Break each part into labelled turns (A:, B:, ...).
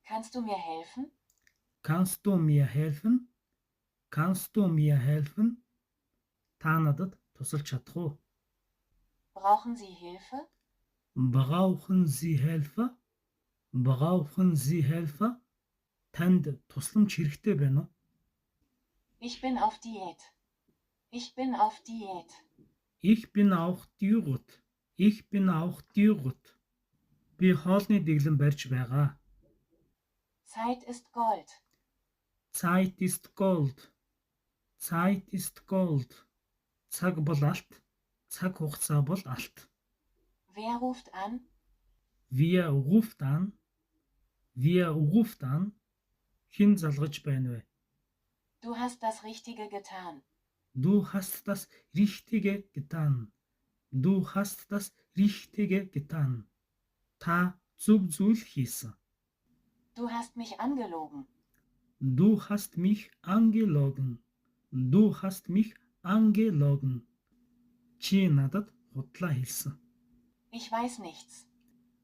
A: Kannst du mir helfen?
B: Kannst du mir helfen? Kannst du mir helfen? Та надад тусалж чадах уу?
A: Brauchen Sie Hilfe?
B: Brauchen Sie Hilfe? Brauchen Sie Hilfe? Танд тусламж хэрэгтэй байна уу?
A: Ich bin auf Diät. Ich bin auf Diät.
B: Ich bin auch Diät. Ich bin auch Diät. Би хоолны дэглэм барьж байгаа.
A: Zeit ist Gold.
B: Zeit ist Gold. Zeit ist Gold. Цаг бол алт. Цаг хугацаа бол алт.
A: Wer ruft an?
B: Wer ruft an? Wer ruft an? Хэн залгаж байна вэ?
A: Du hast das Richtige getan.
B: Du hast das Richtige getan. Du hast das Richtige getan. Та зөв зүйл хийсэн.
A: Du hast mich angelogen.
B: Du hast mich angelogen. Du hast mich angelogen. Чи надад худлаа хэлсэн.
A: Ich weiß nichts.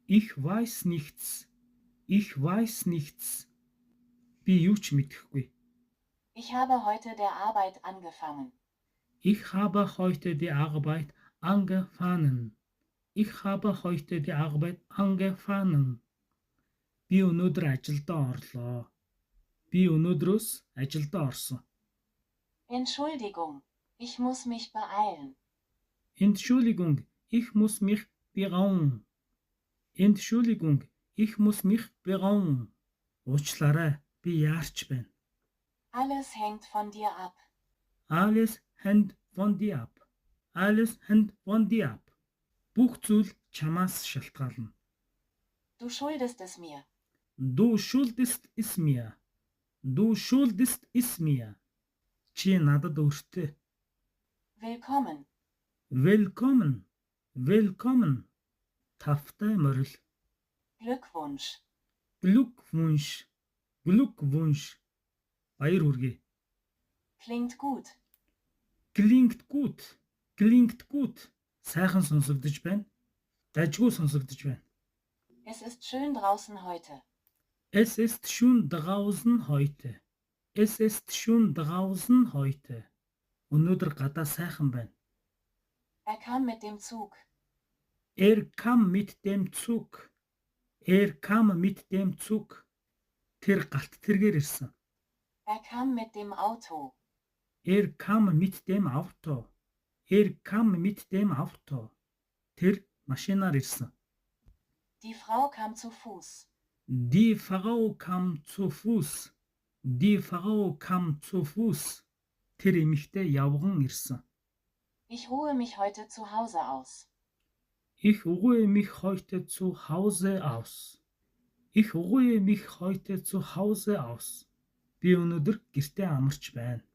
B: Ich weiß nichts. Ich weiß nichts. Би юу ч мэдэхгүй.
A: Ich habe heute der Arbeit angefangen.
B: Ich habe heute die Arbeit angefangen. Ich habe heute die Arbeit angefangen. Би өнөөдөр ажилдаа орлоо. Би өнөөдрөөс ажилдаа орсон.
A: Entschuldigung, ich muss mich beeilen.
B: Entschuldigung, ich muss mich beeilen. Entschuldigung, ich muss mich beeilen. Уучлаарай, би яарч байна.
A: Alles hängt von dir ab.
B: Alles hängt von dir ab. Alles hängt von dir ab. Бүх зүйл чамаас шалтгаална.
A: Du schuldest es mir.
B: Du schuldest es mir. Du schuldest es mir. Чи надад өртөө.
A: Willkommen.
B: Willkommen. Willkommen. Тавтай морил.
A: Glückwunsch.
B: Glückwunsch. Glückwunsch. Баяр хүргэе.
A: Klingt gut.
B: Klingt gut. Klingt gut. Сайхан сонсогдож байна. Дажгүй сонсогдож байна.
A: Es ist schön draußen heute.
B: Es ist schön draußen heute. Es ist schön draußen heute. Өнөөдөр гадаа сайхан байна.
A: Er kam mit dem Zug.
B: Er kam mit dem Zug. Er kam mit dem Zug. Тэр галт тэргээр ирсэн.
A: Er kam mit dem Auto.
B: Er kam mit dem Auto. Er kam mit dem Auto. Тэр машинаар ирсэн.
A: Die Frau kam zu Fuß.
B: Die Frau kam zu Fuß. Die Frau kam zu Fuß. Тэр эмэгтэй явган ирсэн.
A: Ich ruhe mich heute zu Hause aus.
B: Ich ruhe mich heute zu Hause aus. Ich ruhe mich heute zu Hause aus. Би өнөөдөр гэртээ амарч байна.